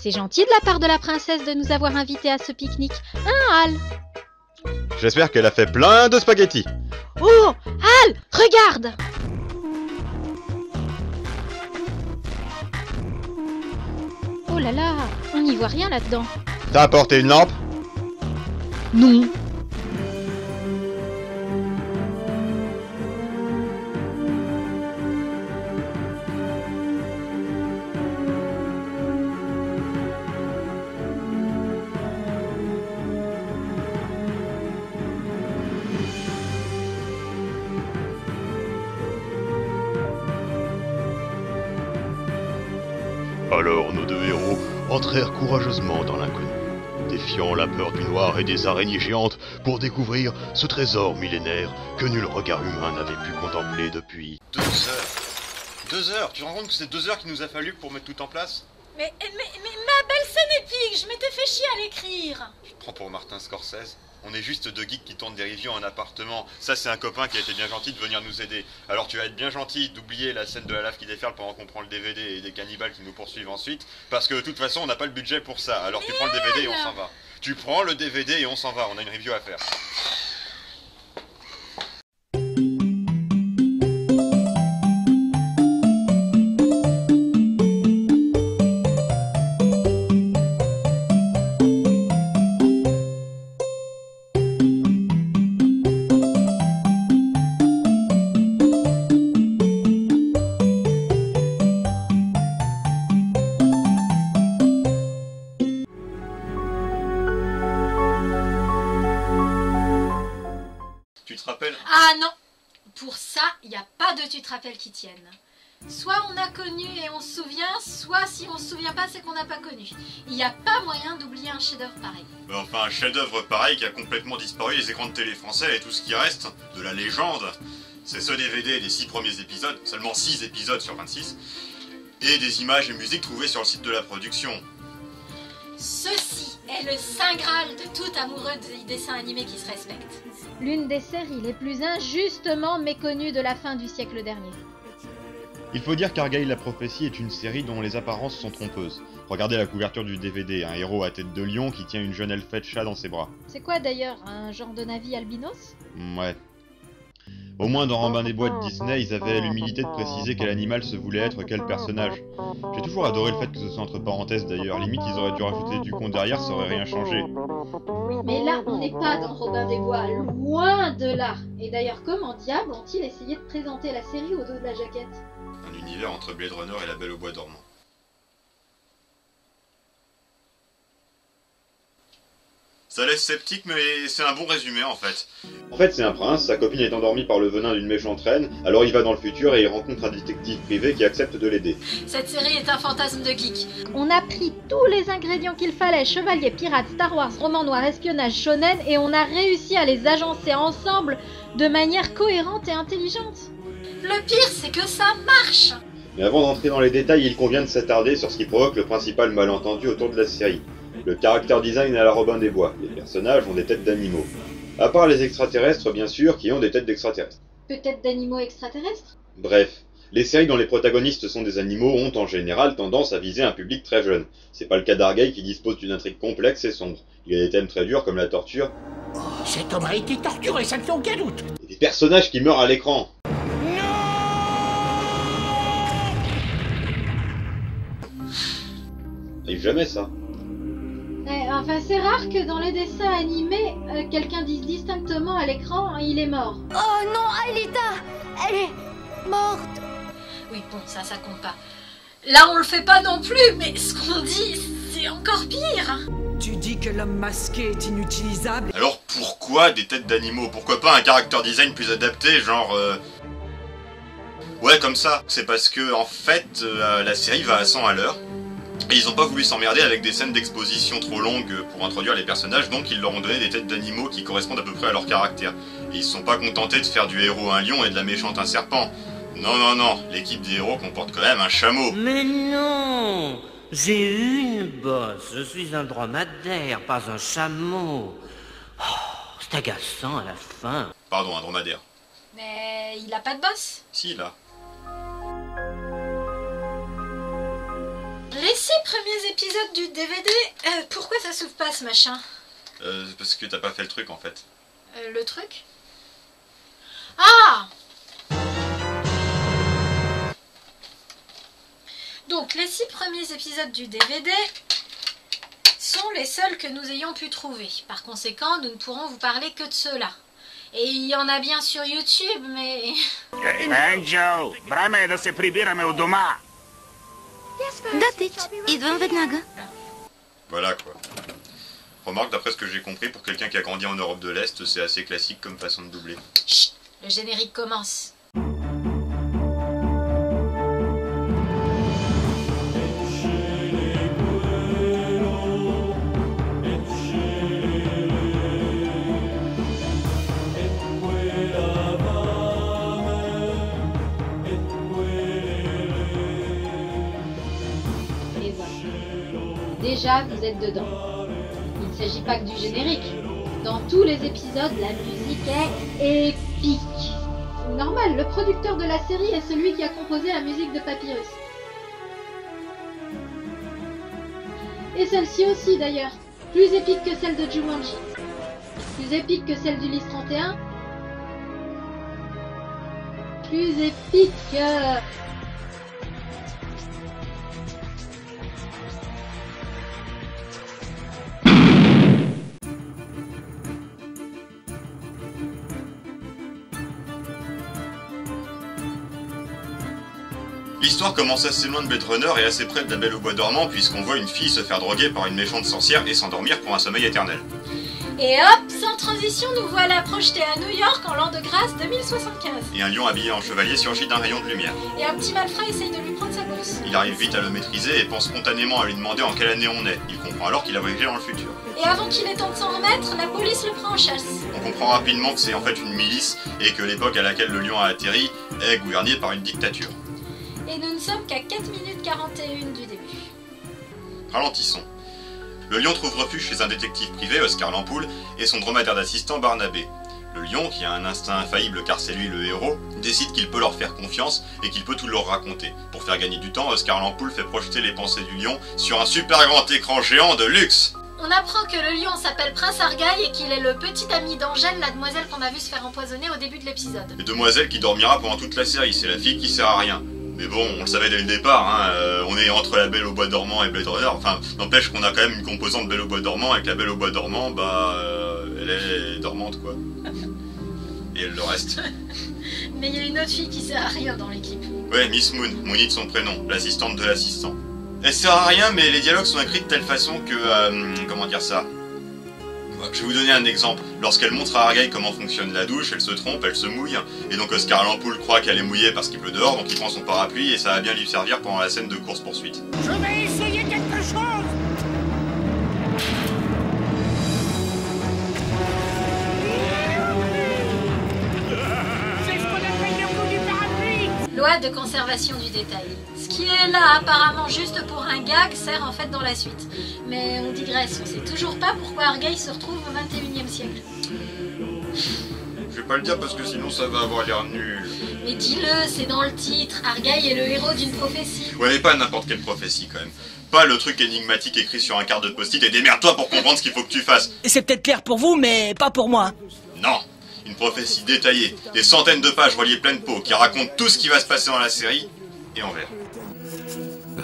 C'est gentil de la part de la princesse de nous avoir invités à ce pique-nique. Hein, Hal? J'espère qu'elle a fait plein de spaghettis. Oh, Hal, regarde! Oh là là, on n'y voit rien là-dedans. T'as apporté une lampe? Non. Alors nos deux héros entrèrent courageusement dans l'inconnu, défiant la peur du noir et des araignées géantes pour découvrir ce trésor millénaire que nul regard humain n'avait pu contempler depuis... 2 heures. 2 heures. Tu te rends compte que c'est 2 heures qu'il nous a fallu pour mettre tout en place? Mais ma belle scène épique, je m'étais fait chier à l'écrire. Tu te prends pour Martin Scorsese? On est juste deux geeks qui tournent des reviews en appartement. Ça, c'est un copain qui a été bien gentil de venir nous aider. Alors tu vas être bien gentil d'oublier la scène de la lave qui déferle pendant qu'on prend le DVD et des cannibales qui nous poursuivent ensuite. Parce que de toute façon, on n'a pas le budget pour ça. Alors tu prends le DVD et on s'en va. Tu prends le DVD et on s'en va. On a une review à faire. Tu te rappelles? Ah non, pour ça, il n'y a pas de tu te rappelles qui tienne. Soit on a connu et on se souvient, soit si on se souvient pas, c'est qu'on n'a pas connu. Il n'y a pas moyen d'oublier un chef-d'œuvre pareil. Enfin, un chef-d'œuvre pareil qui a complètement disparu des écrans de télé français et tout ce qui reste de la légende. C'est ce DVD des 6 premiers épisodes, seulement 6 épisodes sur 26, et des images et musiques trouvées sur le site de la production. Ceci est le saint graal de tout amoureux des dessins animés qui se respectent. L'une des séries les plus injustement méconnues de la fin du siècle dernier. Il faut dire qu'Argyle la prophétie est une série dont les apparences sont trompeuses. Regardez la couverture du DVD, un héros à tête de lion qui tient une jeune elfette chat dans ses bras. C'est quoi d'ailleurs, un genre de Navi albinos? Ouais. Au moins dans Robin des Bois de Disney, ils avaient l'humilité de préciser quel animal se voulait être quel personnage. J'ai toujours adoré le fait que ce soit entre parenthèses d'ailleurs, limite ils auraient dû rajouter du con derrière, ça aurait rien changé. Oui, mais là, on n'est pas dans Robin des Bois, loin de là. Et d'ailleurs, comment diable ont-ils essayé de présenter la série au dos de la jaquette? Un univers entre Blade Runner et La Belle au Bois dormant. Ça laisse sceptique, mais c'est un bon résumé en fait. En fait, c'est un prince, sa copine est endormie par le venin d'une méchante reine, alors il va dans le futur et il rencontre un détective privé qui accepte de l'aider. Cette série est un fantasme de geek. On a pris tous les ingrédients qu'il fallait, chevalier, pirate, Star Wars, roman noir, espionnage, shonen, et on a réussi à les agencer ensemble de manière cohérente et intelligente. Le pire, c'est que ça marche. Mais avant d'entrer dans les détails, il convient de s'attarder sur ce qui provoque le principal malentendu autour de la série. Le character design à la Robin des Bois. Les personnages ont des têtes d'animaux. À part les extraterrestres, bien sûr, qui ont des têtes d'extraterrestres. Peut-être d'animaux extraterrestres? Bref, les séries dont les protagonistes sont des animaux ont en général tendance à viser un public très jeune. C'est pas le cas d'Argyle qui dispose d'une intrigue complexe et sombre. Il y a des thèmes très durs comme la torture. Oh, cet homme a été torturé, ça ne fait aucun doute. Et des personnages qui meurent à l'écran. Arrive jamais ça. Enfin, c'est rare que dans les dessins animés, quelqu'un dise distinctement à l'écran, il est mort. Oh non, Aelita, elle est morte. Oui, bon, ça compte pas. Là, on le fait pas non plus, mais ce qu'on dit, c'est encore pire. Tu dis que l'homme masqué est inutilisable? Alors pourquoi des têtes d'animaux? Pourquoi pas un character design plus adapté, genre... Ouais, comme ça. C'est parce que, en fait, la série va à 100 à l'heure. Et ils ont pas voulu s'emmerder avec des scènes d'exposition trop longues pour introduire les personnages, donc ils leur ont donné des têtes d'animaux qui correspondent à peu près à leur caractère. Et ils se sont pas contentés de faire du héros un lion et de la méchante un serpent. Non, non, non, l'équipe des héros comporte quand même un chameau. Mais non, j'ai une bosse, je suis un dromadaire, pas un chameau. Oh, c'est agaçant à la fin. Pardon, un dromadaire. Mais il a pas de boss. Si, là. Laissez premiers épisodes du DVD, pourquoi ça s'ouvre pas ce machin? Parce que t'as pas fait le truc en fait. Le truc? Ah! Donc les 6 premiers épisodes du DVD sont les seuls que nous ayons pu trouver. Par conséquent, nous ne pourrons vous parler que de ceux-là. Et il y en a bien sur YouTube, mais... Joe, време да се прибираме у дома. Идвам веднага. Voilà quoi. Remarque, d'après ce que j'ai compris, pour quelqu'un qui a grandi en Europe de l'Est, c'est assez classique comme façon de doubler. Chut, le générique commence. Déjà, vous êtes dedans. Il ne s'agit pas que du générique. Dans tous les épisodes, la musique est épique. Normal, le producteur de la série est celui qui a composé la musique de Papyrus. Et celle-ci aussi d'ailleurs. Plus épique que celle de Jumanji. Plus épique que celle d'Ulysse 31. Plus épique que... L'histoire commence assez loin de Blade Runner et assez près de La Belle au Bois dormant puisqu'on voit une fille se faire droguer par une méchante sorcière et s'endormir pour un sommeil éternel. Et hop, sans transition, nous voilà projetés à New York en l'an de grâce 2075. Et un lion habillé en chevalier surgit d'un rayon de lumière. Et un petit malfrat essaye de lui prendre sa bourse. Il arrive vite à le maîtriser et pense spontanément à lui demander en quelle année on est. Il comprend alors qu'il a voyagé dans le futur. Et avant qu'il ait temps de s'en remettre, la police le prend en chasse. On comprend rapidement que c'est en fait une milice et que l'époque à laquelle le lion a atterri est gouvernée par une dictature. Et nous ne sommes qu'à 4 minutes 41 du début. Ralentissons. Le lion trouve refuge chez un détective privé, Oscar Lampoule, et son dromadaire d'assistant, Barnabé. Le lion, qui a un instinct infaillible car c'est lui le héros, décide qu'il peut leur faire confiance et qu'il peut tout leur raconter. Pour faire gagner du temps, Oscar Lampoule fait projeter les pensées du lion sur un super grand écran géant de luxe. On apprend que le lion s'appelle Prince Argaï et qu'il est le petit ami d'Angèle, la demoiselle qu'on a vu se faire empoisonner au début de l'épisode. Et demoiselle qui dormira pendant toute la série, c'est la fille qui sert à rien. Mais bon, on le savait dès le départ, hein, on est entre La Belle au Bois dormant et Blade Runner, enfin, n'empêche qu'on a quand même une composante Belle au Bois dormant, et que La Belle au Bois dormant, elle est dormante, quoi. Et elle le reste. Mais il y a une autre fille qui sert à rien dans l'équipe. Ouais, Miss Moon, Moony de son prénom, l'assistante de l'assistant. Elle sert à rien, mais les dialogues sont écrits de telle façon que, comment dire ça? Je vais vous donner un exemple. Lorsqu'elle montre à Argaï comment fonctionne la douche, elle se trompe, elle se mouille, et donc Oscar Lampoule croit qu'elle est mouillée parce qu'il pleut dehors, donc il prend son parapluie et ça va bien lui servir pendant la scène de course-poursuite. Je vais essayer quelque chose. C'est ce qu'on appelle le coup du parapluie. Loi de conservation du détail. Ce qui est là apparemment juste pour un gag sert en fait dans la suite. Mais on digresse, on sait toujours pas pourquoi Argaï se retrouve au 21e siècle. Je vais pas le dire parce que sinon ça va avoir l'air nul. Mais dis-le, c'est dans le titre, Argaï est le héros d'une prophétie. Ouais, mais pas n'importe quelle prophétie quand même. Pas le truc énigmatique écrit sur un quart de post-it et démerde-toi pour comprendre ce qu'il faut que tu fasses. C'est peut-être clair pour vous, mais pas pour moi. Non, une prophétie détaillée, des centaines de pages reliées pleine peau, qui raconte tout ce qui va se passer dans la série, et en vert.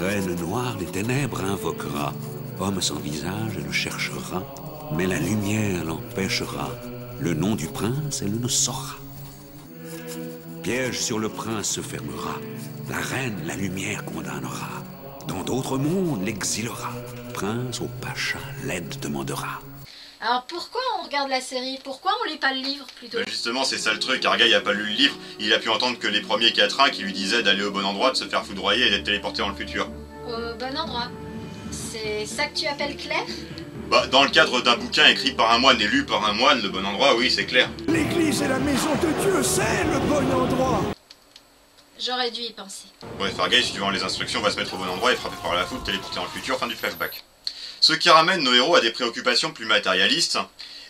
Reine noire des ténèbres invoquera, homme sans visage le cherchera, mais la lumière l'empêchera, le nom du prince elle ne saura. Piège sur le prince se fermera, la reine la lumière condamnera, dans d'autres mondes l'exilera, prince au pacha l'aide demandera. Alors pourquoi on regarde la série? Pourquoi on lit pas le livre plutôt? Justement, c'est ça le truc, Argaï a pas lu le livre, il a pu entendre que les premiers quatrains qui lui disaient d'aller au bon endroit, de se faire foudroyer et d'être téléporté dans le futur. Au bon endroit. C'est ça que tu appelles clair? Bah, dans le cadre d'un bouquin écrit par un moine et lu par un moine, le bon endroit, oui, c'est clair. L'église est la maison de Dieu, c'est le bon endroit. J'aurais dû y penser. Bref, Argaï, suivant les instructions, va se mettre au bon endroit et frapper par la foudre, téléporté dans le futur, fin du flashback. Ce qui ramène nos héros à des préoccupations plus matérialistes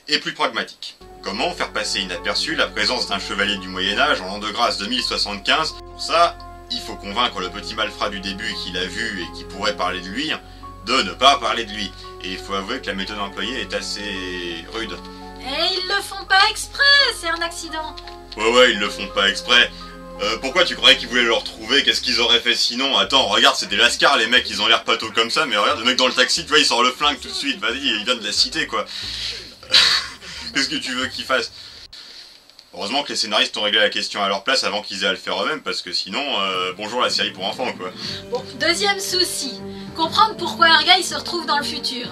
et plus pragmatiques. Comment faire passer inaperçu la présence d'un chevalier du Moyen-Âge en l'an de grâce 2075? Pour ça, il faut convaincre le petit malfrat du début qu'il a vu et qui pourrait parler de lui, de ne pas parler de lui. Et il faut avouer que la méthode employée est assez rude. Et ils le font pas exprès, c'est un accident. Ouais, ils le font pas exprès. Pourquoi tu croyais qu'ils voulaient le retrouver? Qu'est-ce qu'ils auraient fait sinon? Attends, regarde, c'est des lascars, les mecs, ils ont l'air pato comme ça, mais regarde, le mec dans le taxi, tu vois, il sort le flingue tout de suite, vas-y, il vient de la cité, quoi. Qu'est-ce que tu veux qu'ils fassent? Heureusement que les scénaristes ont réglé la question à leur place avant qu'ils aient à le faire eux-mêmes, parce que sinon, bonjour la série pour enfants, quoi. Bon, deuxième souci, comprendre pourquoi Argyle se retrouve dans le futur.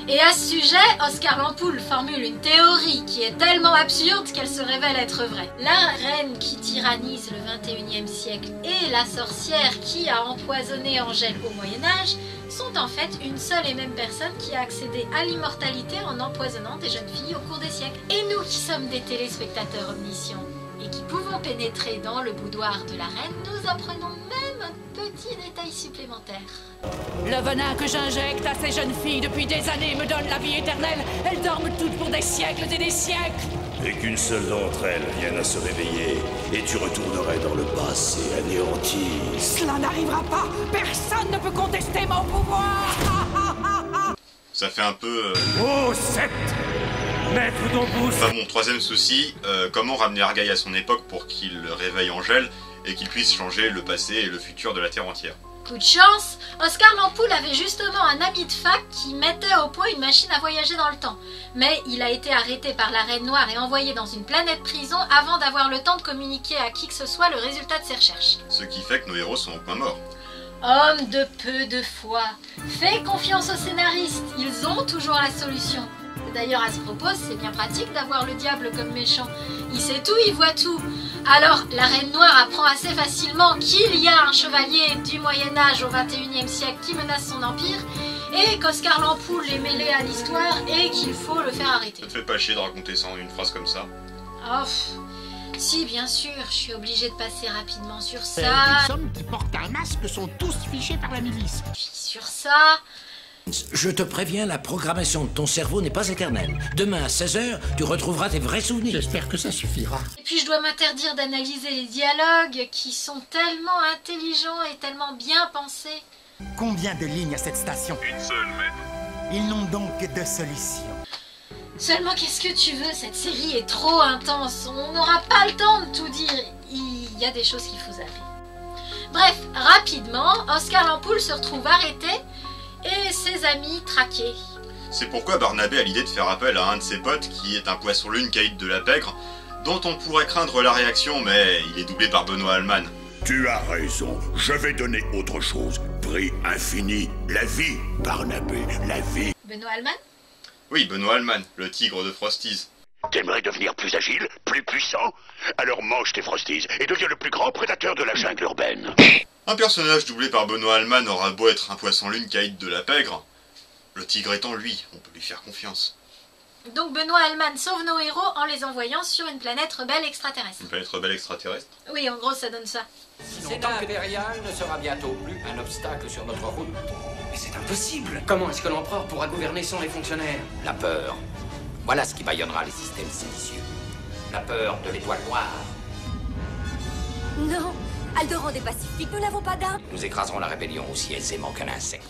Et à ce sujet, Oscar Lampoule formule une théorie qui est tellement absurde qu'elle se révèle être vraie. La reine qui tyrannise le 21e siècle et la sorcière qui a empoisonné Angèle au Moyen-Âge sont en fait une seule et même personne qui a accédé à l'immortalité en empoisonnant des jeunes filles au cours des siècles. Et nous qui sommes des téléspectateurs omniscients et qui pouvons pénétrer dans le boudoir de la reine, nous apprenons même un petit détail supplémentaire. Le venin que j'injecte à ces jeunes filles depuis des années me donne la vie éternelle. Elles dorment toutes pour des siècles et des siècles. Et qu'une seule d'entre elles vienne à se réveiller, et tu retournerais dans le passé anéanti. Cela n'arrivera pas. Personne ne peut contester mon pouvoir. Ça fait un peu... Oh, Seth, maître d'Ombus. Enfin bon, troisième souci, comment ramener Argyle à son époque pour qu'il réveille Angèle et qu'il puisse changer le passé et le futur de la Terre entière. Coup de chance, Oscar Lampoule avait justement un ami de fac qui mettait au point une machine à voyager dans le temps. Mais il a été arrêté par la Reine Noire et envoyé dans une planète prison avant d'avoir le temps de communiquer à qui que ce soit le résultat de ses recherches. Ce qui fait que nos héros sont au point mort. Homme de peu de foi, fais confiance aux scénaristes, ils ont toujours la solution. D'ailleurs à ce propos, c'est bien pratique d'avoir le diable comme méchant. Il sait tout, il voit tout. Alors, la Reine Noire apprend assez facilement qu'il y a un chevalier du Moyen-Âge au 21e siècle qui menace son empire, et qu'Oscar Lampoule est mêlé à l'histoire et qu'il faut le faire arrêter. Ça te fait pas chier de raconter ça en une phrase comme ça? Oh, si, bien sûr, je suis obligée de passer rapidement sur ça. Les hommes qui portent un masque sont tous fichés par la milice. Puis sur ça... Je te préviens, la programmation de ton cerveau n'est pas éternelle. Demain à 16h, tu retrouveras tes vrais souvenirs. J'espère que ça suffira. Et puis je dois m'interdire d'analyser les dialogues qui sont tellement intelligents et tellement bien pensés. Combien de lignes à cette station? Une seule, maître. Ils n'ont donc que deux solutions. Seulement qu'est-ce que tu veux, cette série est trop intense. On n'aura pas le temps de tout dire. Il y a des choses qu'il faut zapper. Bref, rapidement, Oscar Lampoule se retrouve arrêté et ses amis traqués. C'est pourquoi Barnabé a l'idée de faire appel à un de ses potes qui est un poisson-lune caïd de la pègre, dont on pourrait craindre la réaction, mais il est doublé par Benoît Alman. Tu as raison, je vais donner autre chose. Prix infini, la vie, Barnabé, la vie. Benoît Alman? Oui, Benoît Alman, le tigre de Frosties. T'aimerais devenir plus agile, plus puissant? Alors mange tes Frosties et deviens le plus grand prédateur de la jungle urbaine. Un personnage doublé par Benoît Alman aura beau être un poisson-lune caïd de la pègre, le tigre étant lui, on peut lui faire confiance. Donc Benoît Alman sauve nos héros en les envoyant sur une planète rebelle extraterrestre. Une planète rebelle extraterrestre? Oui, en gros ça donne ça. Cet impérial ne sera bientôt plus un obstacle sur notre route. Mais c'est impossible. Comment est-ce que l'empereur pourra gouverner sans les fonctionnaires? La peur. Voilà ce qui bâillonnera les systèmes séditieux. La peur de l'étoile noire. Non, Alderan est pacifique, nous n'avons pas d'armes. Nous écraserons la rébellion aussi aisément qu'un insecte.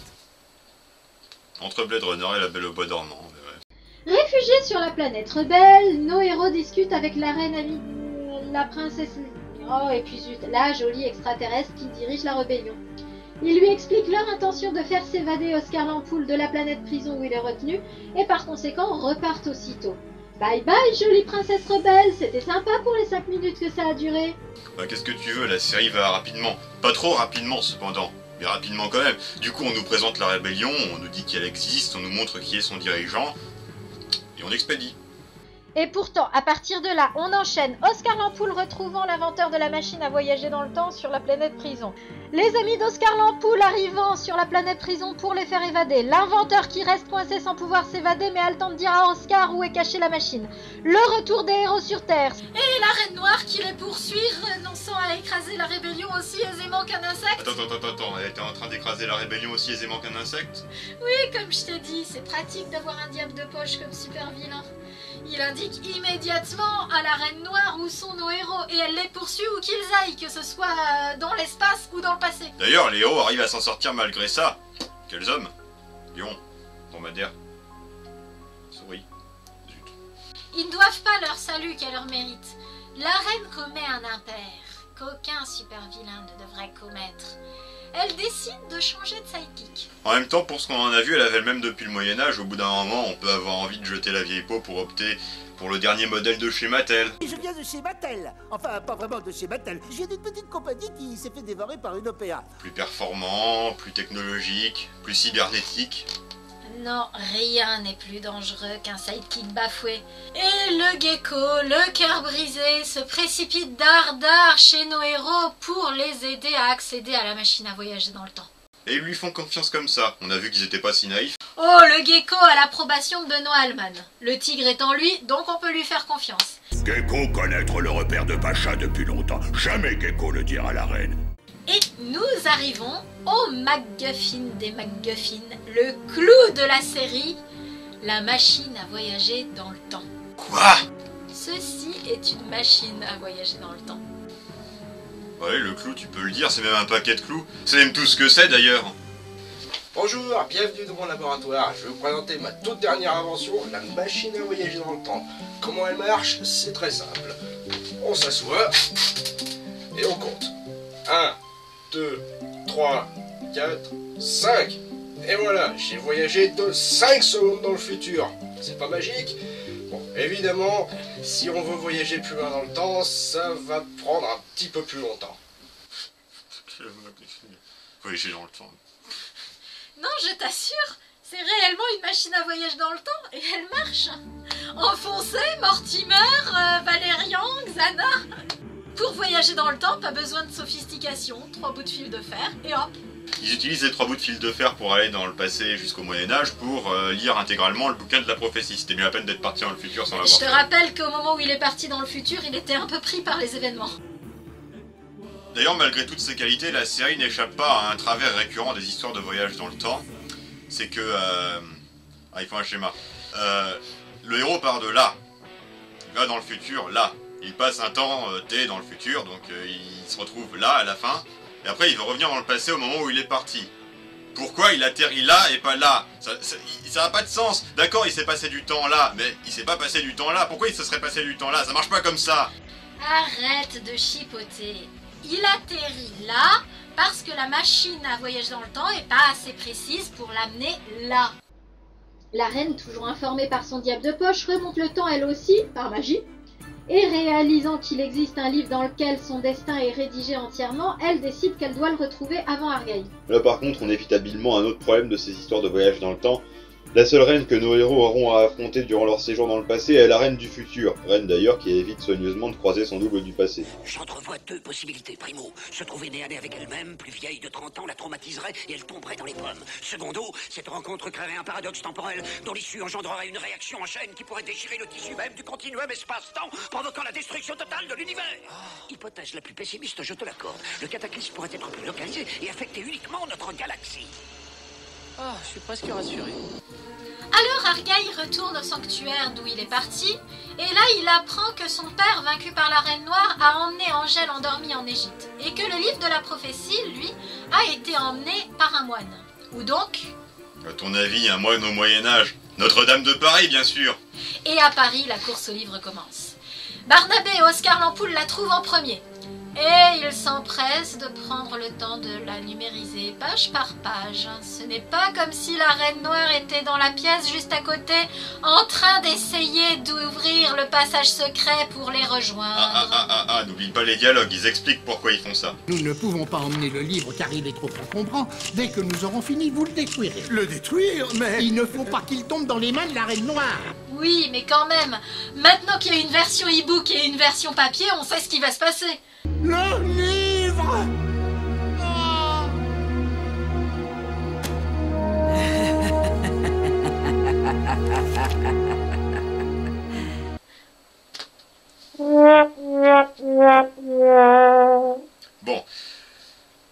Entre Blade Runner et la Belle au Bois dormant. Réfugiés sur la planète rebelle, nos héros discutent avec la reine amie, la princesse... Oh, et puis zut, la jolie extraterrestre qui dirige la rébellion. Ils lui expliquent leur intention de faire s'évader Oscar Lampoule de la planète prison où il est retenu, et par conséquent repartent aussitôt. Bye bye, jolie princesse rebelle, c'était sympa pour les 5 minutes que ça a duré. Bah, qu'est-ce que tu veux, la série va rapidement. Pas trop rapidement cependant, mais rapidement quand même. Du coup on nous présente la rébellion, on nous dit qu'elle existe, on nous montre qui est son dirigeant, et on expédie. Et pourtant, à partir de là, on enchaîne. Oscar Lampoule retrouvant l'inventeur de la machine à voyager dans le temps sur la planète prison. Les amis d'Oscar Lampoule arrivant sur la planète prison pour les faire évader. L'inventeur qui reste coincé sans pouvoir s'évader mais a le temps de dire à Oscar où est cachée la machine. Le retour des héros sur Terre. Et la Reine Noire qui les poursuit, renonçant à écraser la rébellion aussi aisément qu'un insecte. Attends, elle était en train d'écraser écraser la rébellion aussi aisément qu'un insecte? Oui, comme je t'ai dit, c'est pratique d'avoir un diable de poche comme super vilain. Il indique immédiatement à la Reine Noire où sont nos héros et elle les poursuit où qu'ils aillent, que ce soit dans l'espace ou dans le passé. D'ailleurs, les héros arrivent à s'en sortir malgré ça. Quels hommes? Lion, dromadaire, souris, zut. Ils ne doivent pas leur salut qu'elle leur mérite. La Reine commet un impair qu'aucun super vilain ne devrait commettre. Elle décide de changer de sidekick. En même temps, pour ce qu'on en a vu, elle avait le même depuis le Moyen-Âge. Au bout d'un moment, on peut avoir envie de jeter la vieille peau pour opter pour le dernier modèle de chez Mattel. Je viens de chez Mattel. Enfin, pas vraiment de chez Mattel. Je viens d'une petite compagnie qui s'est fait dévorer par une OPA. Plus performant, plus technologique, plus cybernétique. Non, rien n'est plus dangereux qu'un sidekick bafoué. Et le gecko, le cœur brisé, se précipite d'art chez nos héros pour les aider à accéder à la machine à voyager dans le temps. Et ils lui font confiance comme ça. On a vu qu'ils étaient pas si naïfs. Oh, le gecko a l'approbation de Benoît Alman. Le tigre est en lui, donc on peut lui faire confiance. Gecko connaître le repère de Pacha depuis longtemps. Jamais Gecko le dira à la reine. Et nous arrivons au MacGuffin des MacGuffins, le clou de la série, la machine à voyager dans le temps. Quoi? Ceci est une machine à voyager dans le temps. Ouais, le clou, tu peux le dire, c'est même un paquet de clous. C'est même tout ce que c'est d'ailleurs. Bonjour, bienvenue dans mon laboratoire. Je vais vous présenter ma toute dernière invention, la machine à voyager dans le temps. Comment elle marche? C'est très simple. On s'assoit et on compte. 1, 2, 3, 4, 5. Et voilà, j'ai voyagé de 5 secondes dans le futur. C'est pas magique? Bon, évidemment, si on veut voyager plus loin dans le temps, ça va prendre un petit peu plus longtemps. Voyager dans le temps. Non, je t'assure, c'est réellement une machine à voyage dans le temps et elle marche. Enfoncé, Mortimer, Valérian, Xana. Pour voyager dans le temps, pas besoin de sophistication, 3 bouts de fil de fer et hop. Ils utilisent les 3 bouts de fil de fer pour aller dans le passé jusqu'au Moyen-Âge pour lire intégralement le bouquin de la prophétie. C'était mieux la peine d'être parti dans le futur sans l'avoir Je te fait. rappelle qu'au moment où il est parti dans le futur, il était un peu pris par les événements. D'ailleurs, malgré toutes ses qualités, la série n'échappe pas à un travers récurrent des histoires de voyage dans le temps. C'est que... il faut un schéma. Le héros part de là. Il va dans le futur, là. Il passe un temps T dans le futur, donc il se retrouve là, à la fin. Et après, il veut revenir dans le passé au moment où il est parti. Pourquoi il atterrit là et pas là? Ça n'a pas de sens. D'accord, il s'est passé du temps là, mais il s'est pas passé du temps là. Pourquoi il se serait passé du temps là? Ça marche pas comme ça. Arrête de chipoter. Il atterrit là parce que la machine à voyager dans le temps est pas assez précise pour l'amener là. La reine, toujours informée par son diable de poche, remonte le temps elle aussi, par magie. Et réalisant qu'il existe un livre dans lequel son destin est rédigé entièrement, elle décide qu'elle doit le retrouver avant Argyle. Là par contre, on évite habilement un autre problème de ces histoires de voyage dans le temps. La seule reine que nos héros auront à affronter durant leur séjour dans le passé est la reine du futur. Reine d'ailleurs qui évite soigneusement de croiser son double du passé. J'entrevois 2 possibilités. Primo, se trouver nez à nez avec elle-même, plus vieille de 30 ans, la traumatiserait et elle tomberait dans les pommes. Secondo, cette rencontre créerait un paradoxe temporel dont l'issue engendrerait une réaction en chaîne qui pourrait déchirer le tissu même du continuum espace-temps, provoquant la destruction totale de l'univers. Hypothèse la plus pessimiste, je te l'accorde. Le cataclysme pourrait être plus localisé et affecter uniquement notre galaxie. Ah, je suis presque rassuré. Alors Argyle retourne au sanctuaire d'où il est parti, et là il apprend que son père, vaincu par la Reine Noire, a emmené Angèle endormie en Égypte, et que le livre de la prophétie, lui, a été emmené par un moine. Où donc? À ton avis, un moine au Moyen-Âge? Notre-Dame de Paris, bien sûr. Et à Paris, la course au livre commence. Barnabé et Oscar Lampoule la trouvent en premier. Et ils s'empressent de prendre le temps de la numériser page par page. Ce n'est pas comme si la Reine Noire était dans la pièce juste à côté, en train d'essayer d'ouvrir le passage secret pour les rejoindre. N'oublie pas les dialogues, ils expliquent pourquoi ils font ça. Nous ne pouvons pas emmener le livre car il est trop encombrant. Dès que nous aurons fini, vous le détruirez. Le détruire? Mais... Il ne faut pas qu'il tombe dans les mains de la Reine Noire. Oui, mais quand même, maintenant qu'il y a une version e-book et une version papier, on sait ce qui va se passer. Le livre! Bon.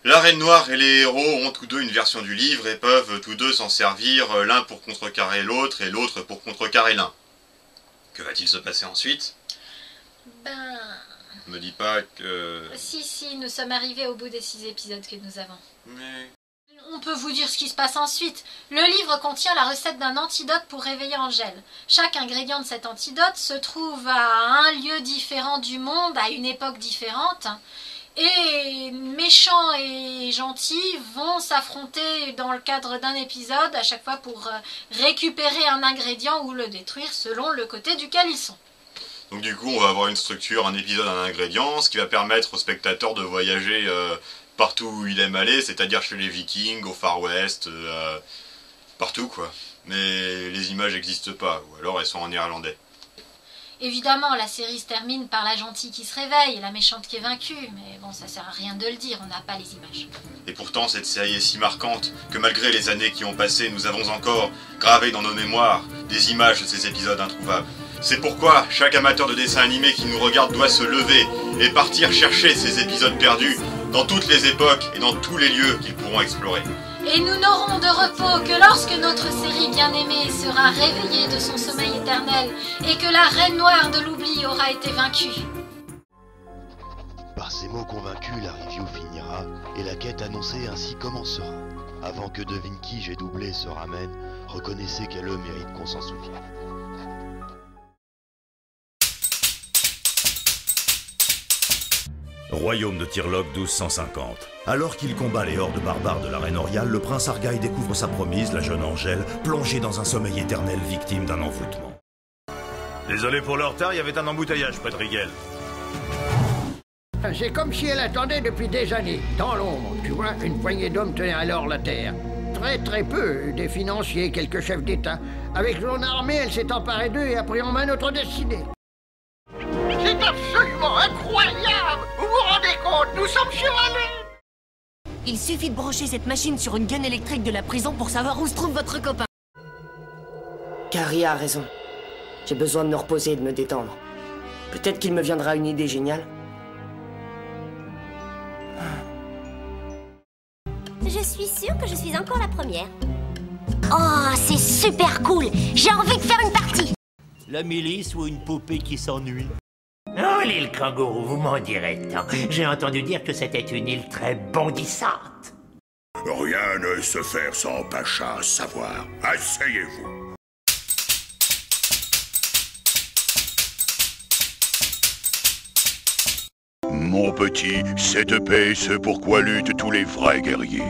La Reine Noire et les héros ont tous deux une version du livre et peuvent tous deux s'en servir, l'un pour contrecarrer l'autre et l'autre pour contrecarrer l'un. Que va-t-il se passer ensuite? Ben... Me dis pas que... Si, nous sommes arrivés au bout des 6 épisodes que nous avons. Mais... On peut vous dire ce qui se passe ensuite. Le livre contient la recette d'un antidote pour réveiller Angèle. Chaque ingrédient de cet antidote se trouve à un lieu différent du monde, à une époque différente. Et méchants et gentils vont s'affronter dans le cadre d'un épisode à chaque fois pour récupérer un ingrédient ou le détruire selon le côté duquel ils sont. Donc du coup, on va avoir une structure, un épisode, un ingrédient, ce qui va permettre au spectateur de voyager partout où il aime aller, c'est-à-dire chez les Vikings, au Far West, partout quoi. Mais les images n'existent pas, ou alors elles sont en néerlandais. Évidemment, la série se termine par la gentille qui se réveille et la méchante qui est vaincue, mais bon, ça sert à rien de le dire, on n'a pas les images. Et pourtant, cette série est si marquante que malgré les années qui ont passé, nous avons encore gravé dans nos mémoires des images de ces épisodes introuvables. C'est pourquoi chaque amateur de dessin animé qui nous regarde doit se lever et partir chercher ces épisodes perdus dans toutes les époques et dans tous les lieux qu'ils pourront explorer. Et nous n'aurons de repos que lorsque notre série bien-aimée sera réveillée de son sommeil éternel et que la Reine Noire de l'oubli aura été vaincue. Par ces mots convaincus, la review finira et la quête annoncée ainsi commencera. Avant que devine qui j'ai doublé se ramène, reconnaissez qu'elle mérite qu'on s'en souvienne. Royaume de Tirlock 1250. Alors qu'il combat les hordes barbares de la Reine Oriale, le prince Argaï découvre sa promise, la jeune Angèle, plongée dans un sommeil éternel, victime d'un envoûtement. Désolé pour le retard, il y avait un embouteillage près de Rigel. C'est comme si elle attendait depuis des années, dans l'ombre. Tu vois, une poignée d'hommes tenait alors la terre. Très peu, des financiers, quelques chefs d'État. Avec son armée, elle s'est emparée d'eux et a pris en main notre destinée. C'est absolument incroyable! Vous vous rendez compte? Nous sommes sur la Lune! Il suffit de brancher cette machine sur une gun électrique de la prison pour savoir où se trouve votre copain. Carrie a raison. J'ai besoin de me reposer et de me détendre. Peut-être qu'il me viendra une idée géniale. Je suis sûre que je suis encore la première. Oh, c'est super cool! J'ai envie de faire une partie! La milice ou une poupée qui s'ennuie? Oh, l'île Kangourou, vous m'en direz tant. J'ai entendu dire que c'était une île très bondissante. Rien ne se fait sans Pacha savoir. Asseyez-vous. Mon petit, cette paix, c'est pourquoi luttent tous les vrais guerriers.